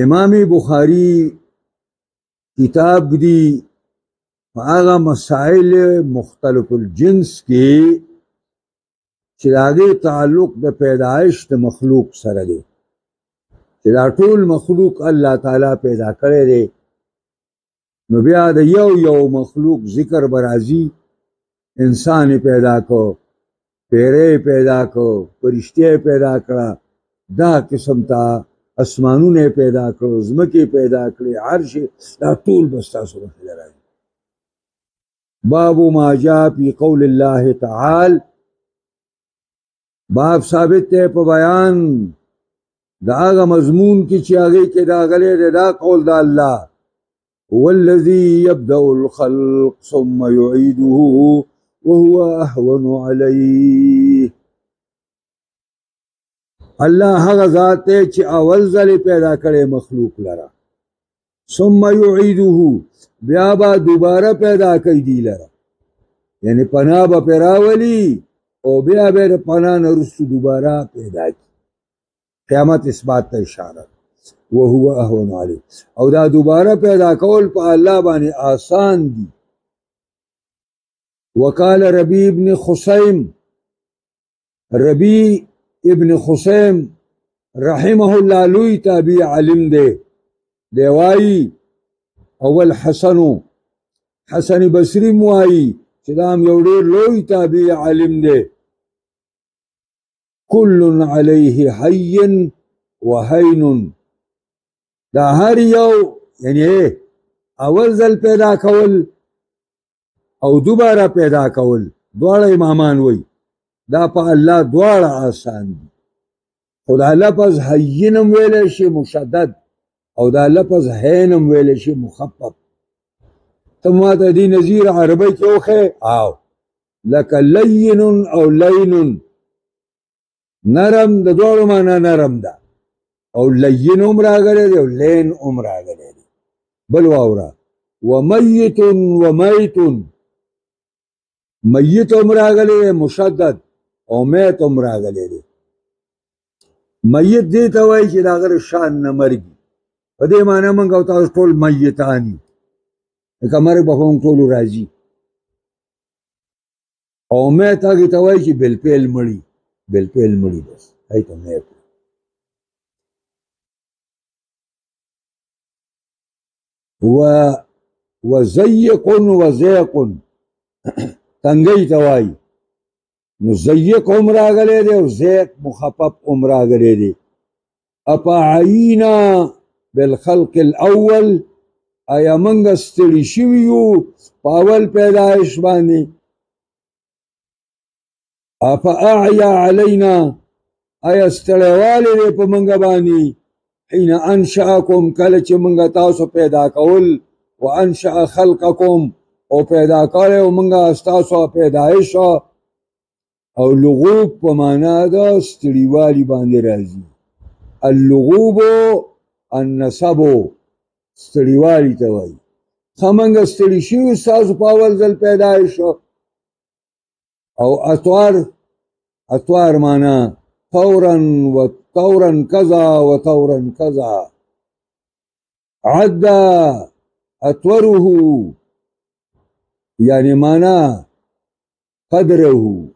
امام بخاری کتاب دی هغه مسائل مختلف الجنس کې چې هغه تعلق د پیدایش د مخلوق سره دی چې دا ټول مخلوق الله تعالی پیدا کړی دی نو بیا د یو مخلوق ذکر برازي انسان پیدا کو پیره پیدا کو فرشتي پیدا کړه دا قسم تا اسمانونه پیدا کړو زمکه پیدا کړې عرش دا ټول بس تاسو راځي باب ما جاء في قول الله تعالى باب ثابت ہے په بیان دا هغه مضمون کې چې هغه کې دا غلې دا قول دا الله هو الذي يبدأ الخلق ثم يعيده وهو أهون عليه الله هغه ذات دی چې اول ځل پیدا کړي مخلوق لرا ثم يعيده بیا با دوباره پیدا کوي دی لرا یعنی پناه به پیراولي او بیا به پناه نرسو دوباره پیدا کی قیامت اثبات ته اشاره وهو اهون عليه او دا دوباره پیدا کول په الله باندې آسان دي وقال ربي ابن خصيم ربي ابن خصيم رحمه الله لوی تابع علم دے دیوائی اول حسن بصری موائی چدام یو ډیر لوی تابع علم دے کل علیه حی وحین دا هر یو یعنی اول ځل پیدا کول او دوباره پیدا کول دواړه امامان وای دا په الله دواړه آسان دي خدا لفظ حینم ویل شي مشدد او دا لفظ حینم ویل شي مخفف تما ته دی نظیر عربی کې اوخه او لک لین او لین نرم د دوړو معنا نرم ده او لین عمر راغلی او لین عمر راغلی بل واورا ومیت ومیت میت عمر راغلی مشدد او میت عمر راغلی دی میت دی ته وایي چې د هغه شان نه مرګي په دې معنی موږ او تاسو ټول میتان یو لکه مرګ به هم ټولو راځي او میت هغې ته وایي چې بلپیل مړي بلپیل مړي بس هغې ته میت وزیق وزیق تنګۍ ته وایي نو زیق هم راغلی دی او زیق مخفف هم راغلی دی افعینا بالخلق الاول آیا منګه ستړي شوي یو په اول پیدایش باندې افاعیا علینا آیا ستړیوالی دی په منګه باندې حین انشأکم کله چې منګه تاسو پیدا کول وانشأ خلقکم او پیدا کړی او منګه ستاسو پیدایش او لغوب په معنا دا ستړیوالي باندې راځي اللغوب النصب ستړیوالي ته وایي ښه منګه ستړي شوي ستاسو په اول ځل پیدایش او اطوار معنا طورا وطورا کذا وطورا کذا عد اطوره یعنی معنا قدره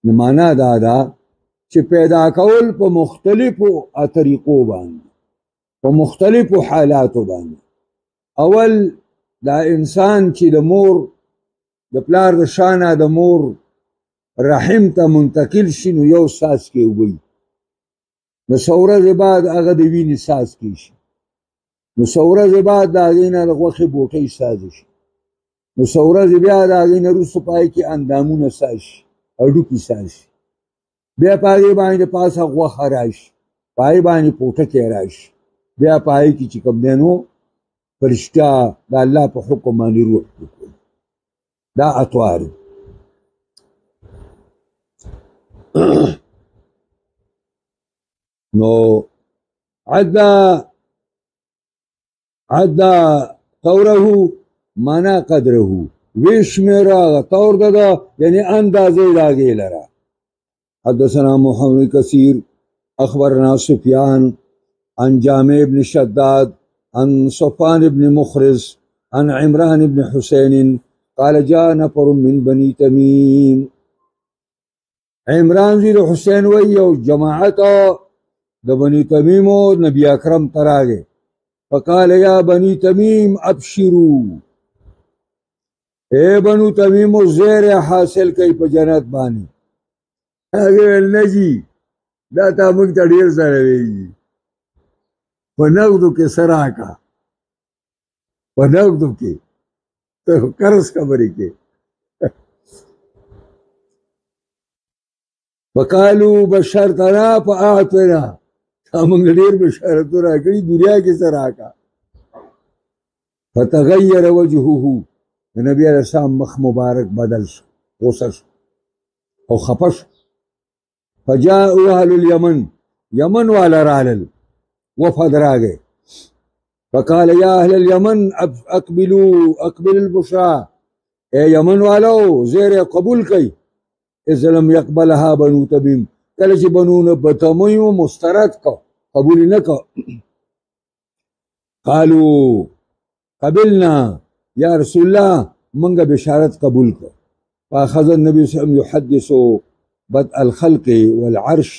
معنا دا ده چې پیدا کول په مختلفو طریقو باندې په مختلفو حالاتو باندې اول دا انسان چې د مور د پلار د شانه د مور رحم ته منتقل شي نو یو ساس کې وي نو څو ورځې بعد هغه د وینې ساس کې شي نو څو ورځې بعد د هغې نه د غوښې بوټۍ ساز شي نو څو ورځې بیا د هغې نه وروسته په هغې کې اندامونه ساز شي هډوکي ساز شي بیا په هغې باندې د پاسه غوښه راشي په هغې باندې پوټکی راشي بیا په هغې کې چې کوم دی نو فرشته د الله په حکم باندې روح وکړي دا اطوار نو عدا طوره مانا قدره وشمرا طور دا یعنی اندازه داغی لرا حدثنا محمد کثیر اخبرنا سفیان عن جامع بن شداد عن صفوان بن مخرز عن عمران بن حسين قال جاء نفر من بني تميم. عمران زي حسين ويو جماعته د بني تميم نبي اکرم تراغه فقال يا بني تميم ابشروا اے بنو تمیم زیر حاصل کئی په جنت باندې هغه نجی دا تا موږ ته ډیر سره ویږي په نغدو کې سراکا په نغدو کې ته قرض خبرې کې وقالو بشرتنا فاعطنا تا موږ ډیر بشارتونه راکړي دنیا کې سراکا فتغیر وجهه نبی علیہ السلام مخ مبارک بدل شو غصه شو او خفه شو فجاءوا اهل اليمن یمن والا رالل وفد راغی فقال یا اهل اليمن اقبل البشرا اے یمن والو زیر قبول کئی اذ لم يقبلها بنو تمیم کله چې بنو تمیم مسترد کو قبول نه کو قالوا قبلنا یا رسول الله منگا بشارت قبول کو فاخذ النبي صلی اللہ علیہ وسلم يحدث بدء الخلق والعرش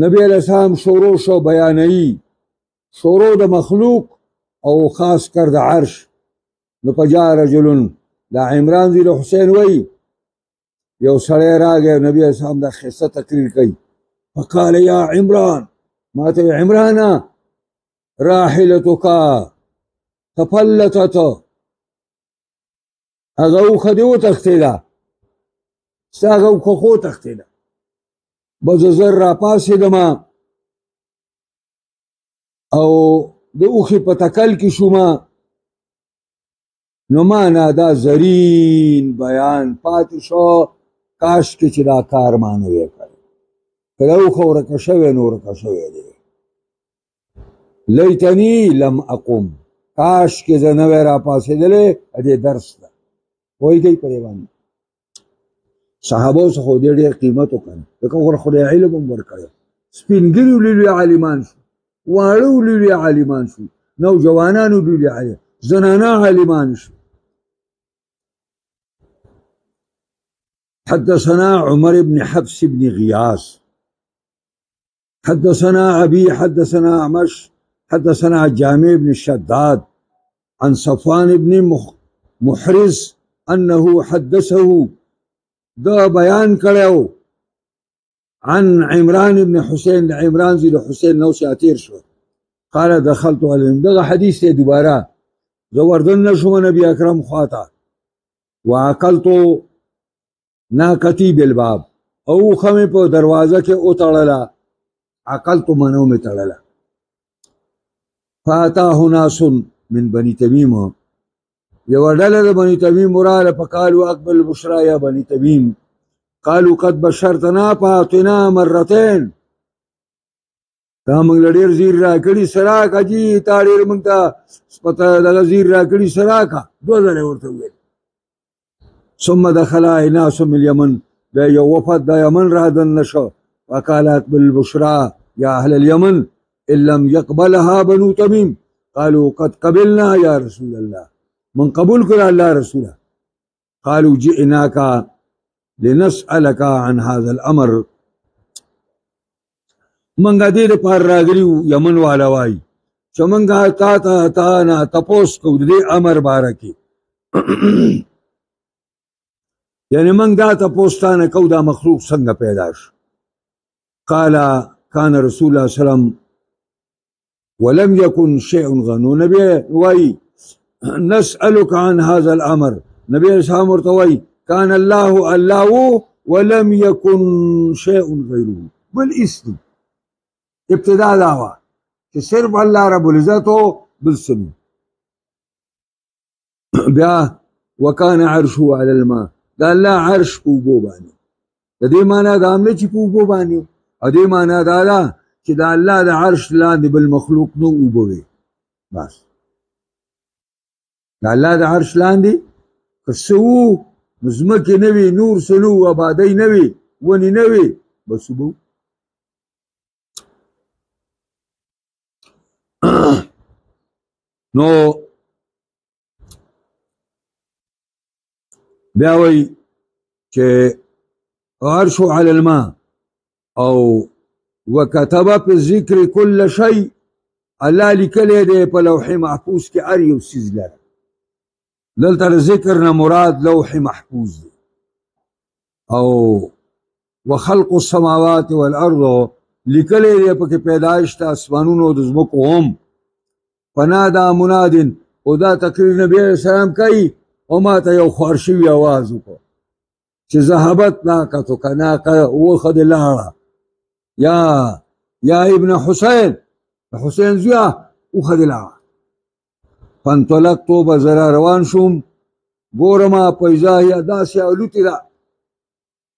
نبی علیہ السلام شروع شو بیانئی شروع د مخلوق او خاص کر د عرش نو پجا رجل دا عمران زی حسین وی یو سړی راغی نبی علیہ السلام دا خصه تقریر کئی فقال یا عمران ما ته عمرانا راحلتک تفلتت هغه اوښه دې وتښتېده ستا هغه اوښه خو وتښتېده به زه زر راپاڅېدم او د اوښې په تکل کې شوم نو ما نه دا زرین بیان پاتې شو کاشکې چې دا کار ما نه وی کړی که دا اوښه ورکه شوی نو ورکه شوی دی لیتنی لم اقم کاشکې زه نه وی راپاڅېدلی دې درس ده وای گئی پرې باندې صحابو څخه دې ډېر قیمت وکړ لکه ور خدای علم هم ورکړی سپینګري لوی عالمان شو واړه لوی عالمان شو نوجوانانو لوی عالمان زنانا عالمان شو حدثنا عمر بن حفص بن غياث حدثنا أبي حدثنا أعمش حدثنا جامع بن شداد عن صفوان بن محرز انه حدثه دا بیان کړو عن عمران بن حسين عمران زي حسين نو شاتير شو قال دخلت عليهم دا حدیث ته دوباره زوردن نشو نبی اکرم خواتا وعقلت ناقتي بالباب او خمه په دروازه کې او تړلا عقلت منو می تړلا فاتاه ناس من بني تميم یو ډله د بني تمیم وراله فقالوا اقبل البشرا یا بني تمیم قالوا قد بشرتنا فاعطنا مرتين تا موږ ډېر زیر راکړي سراکا جی تا ډېر موږ ته پته دغه زیر راکړي سراکا دوه ځله ورته وویل ثم دخل ناس من اليمن دا یو وفد د یمن رادن نشو وقال اقبل البشرا یا اهل اليمن ان لم يقبلها بنو تمیم قالوا قد قبلنا یا رسول الله من قبول کرا اللہ رسولہ قالوا جئناك لنسألك عن هذا الامر منگا دیر پار راگریو یمن والا وائی چو منگا تا نا تپوس کو دے امر بارکی یعنی منگا تپوس تانا کو دا مخلوق سنگ پیداش قال كان رسول الله صلی اللہ علیہ وسلم ولم يكن شيء غنو نبی وائی نسألك عن هذا الأمر نبي الإسلام ورتوي كان الله ولم يكن شيء غيره بالاسم ابتداء دعوة صرف الله رب العزت بالسم بیا وكان عرشه على الماء دا الله عرش پوبو بانی دا دی مانا دا عمله چی پوبو بانی او دی مانا دا چی دا الله دا عرش لاندې بالمخلوق نو اوبوی بس دا الله دا عرش لاندې کسو مزمکی نوی نور سلو آبادی نوی ونی نوی بس بو نو بیا وایي چې عرش علی الماء او وکتب په ذکر کل شی، الله لیکلی دی په لوح محفوظ کې هر یو څیز لره. دلته ذکر نه مراد لوح محفوظ دی. او وخلق السماوات والارض لیکلی دی پکې پیدایش د اسمانونو د ځمکو هم. فنادا منادن، او دا تقریر نبی علیہ السلام کوي او ما ته یو خوار شوي آواز وکړو چې ذهبت ناقتک ناقه وخه دې لاړه یا ابن حسین، حسین زویا وخه دې لاړه. فانطلقتو به زه را روان شوم، ګورمه فاذا هي داسې الوتې ده،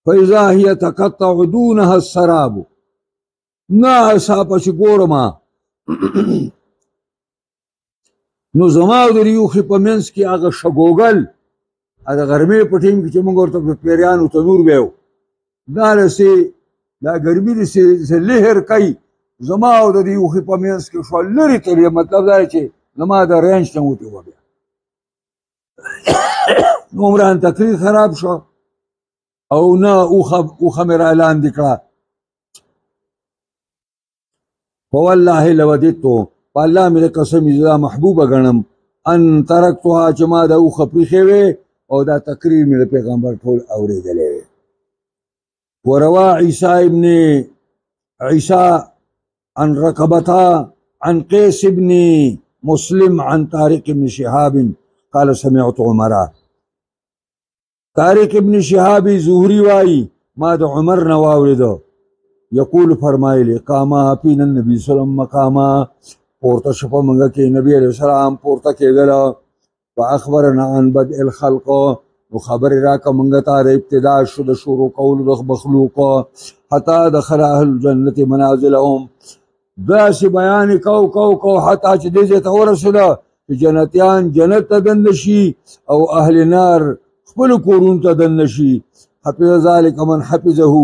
فاذا هي تقطع دونها السراب، ناڅاپه چې ګورمه نو زما د ریوخې په منځ کې هغه شګوګل، د غرمې په ټیم کې چې موږ ورته په پیریانو تنور ویو، داسې دا ګرمي داسې لهر کوي، زما او د ریوخې په منځ کې شو لرې تلې. مطلب دا چې زما د رینج نه وتې وه بیا. نو عمران تقریر خراب شو او نه اوښه مې را لاندې کړه. فوالله لوددتو، په الله مې د قسم زه محبوبه ګڼم ان ترکتها چې ما دا اوښه پریښې وې او دا تقریر مې د پیغمبر ټول اورېدلی وې. وروا عیسی ابن عیسی عن رقبتا عن قیس ابن مسلم عن طارق ابن شهاب قال سمعت عمرا. طارق ابن شهاب زهری وايي ما د عمر نه واورېده یقول فرمایلی قاما فینا النبي صلی الله علیه وسلم مقاما، پورته شو په موږ کې نبی علیه السلام پورته کېدله. فاخبرنا عن بدء الخلق، نو خبرې راکړه موږ ته د ابتدا شو د شروع کولو د مخلوق حتی دخل اهل الجنة منازلهم، داسې بیان کو حتی چې دې ځای ته ورسېده چې جنتیان جنت ته دننه شي او اهل نار خپلو کورونو ته دننه شي. حفظ ذلك من حفظه،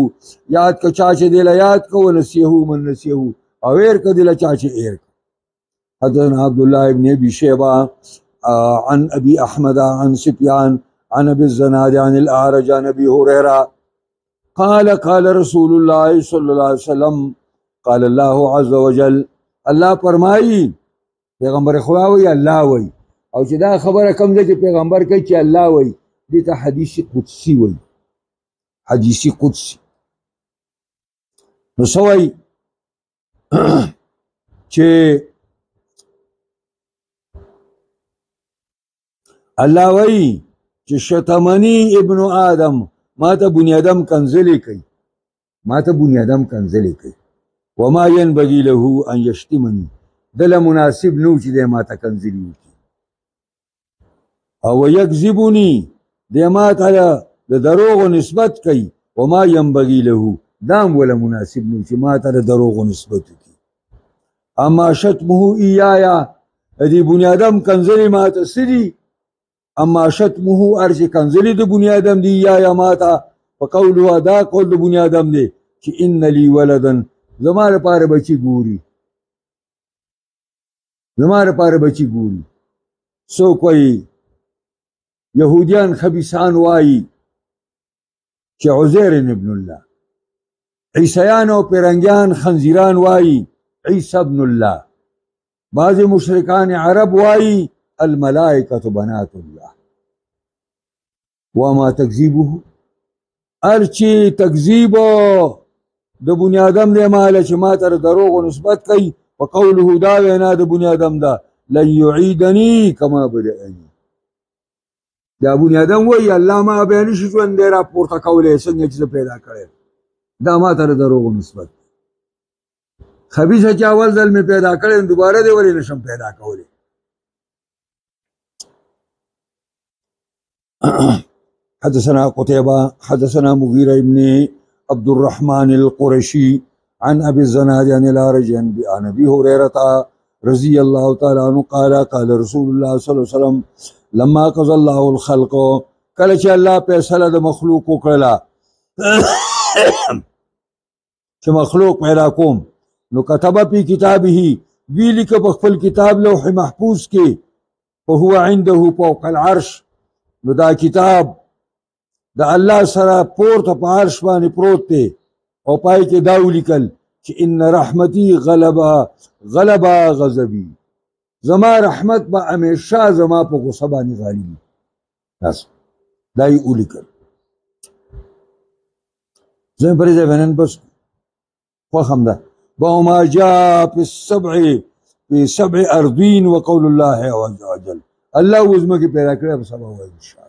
یاد که چا چې دې له یاد که، ونسیه من نسیه، او هېر که دې له چا چې هېر که. حدثنا عبد الله بن ابي شيبه عن ابي احمد عن سفيان عن ابي الزناد عن الاعرج عن ابي هريره قال قال رسول الله صلى الله عليه وسلم قال الله عز وجل، الله فرمایي پیغمبر خدا وی الله وی، او چې دا خبره کوم ځای چې پیغمبر کوي چې الله وی، دې ته حدیث قدسی وی. حدیث قدسی نو سوی چې الله وی چې شتمنی ابن آدم، ما ته بنی آدم کنځلې کوي، ما ته بنی آدم کنځلې کوي. وما ينبغي له ان يشتمني، دله مناسب نو چې دې ما ته کنځلې وکړي. او یکذبني، دې ما ته د دروغو نسبت کوي. وما ينبغي له، دام ولا مناسب نو چې ما ته د دروغو نسبت وکړي. اما شتمه ایایا، دې بنی آدم کنځلې ما ته سړي. اما شتمه ارچ کنځلې د بنی آدم دی یا ماته، فقوله دا قول د بنی آدم دی چې ان لی ولدن، زما لپاره بچي ګوري، زما لپاره بچي ګوري. څوک وایي یهودیان خبیثان وایي چې عزیر ابن الله، عیسیان او پیرنګیان خنزیران وایي عیسی ابن الله، بعض مشرکان عرب وایي الملائکة بنات الله. وما تکذیبه، ارچی تکذیب د بنی آدم دی ماله چې ما ته دروغ نسبت کوي. وقوله دا وینا د بنی آدم دا لن یعیدنی کما بدأنی، دا بنی آدم وایي الله ما بیا نشي ژوندی را پورته کولی څنګه چې زه پیدا کړی، دا ما ته دروغ نسبت. خبیثه چې اول ځل مې پیدا کړی دوباره دې ولې نشم پیدا کولی. حدثنا قتيبة حدثنا مغيرة بن عبد الرحمن القرشي عن أبي الزناد عن الأعرج عن أبي هريرة رضي الله تعالى عنه قال قال رسول الله صلى الله عليه وسلم لما قضى الله الخلق، کله چې الله فیصله د مخلوق وکړه چې مخلوق پیدا کوم، نو كتب في كتابه، دوی لیکه په خپل کتاب لوح محفوظ کې فهو عنده فوق العرش نو دا کتاب د الله سره پورته په عرش باندې پروت دی او پای کې دا ولیکل چې ان رحمتي غلبا غضبي زما رحمت به همیشه زما په غصه باندې غالبي تاسو دا یې ولیکل زه پرې ځای باندې بس خوښ هم ده وما جاء في سبع أرضين وقول الله عز وجل الله وزمه کې پیدا کړی په سبا وایي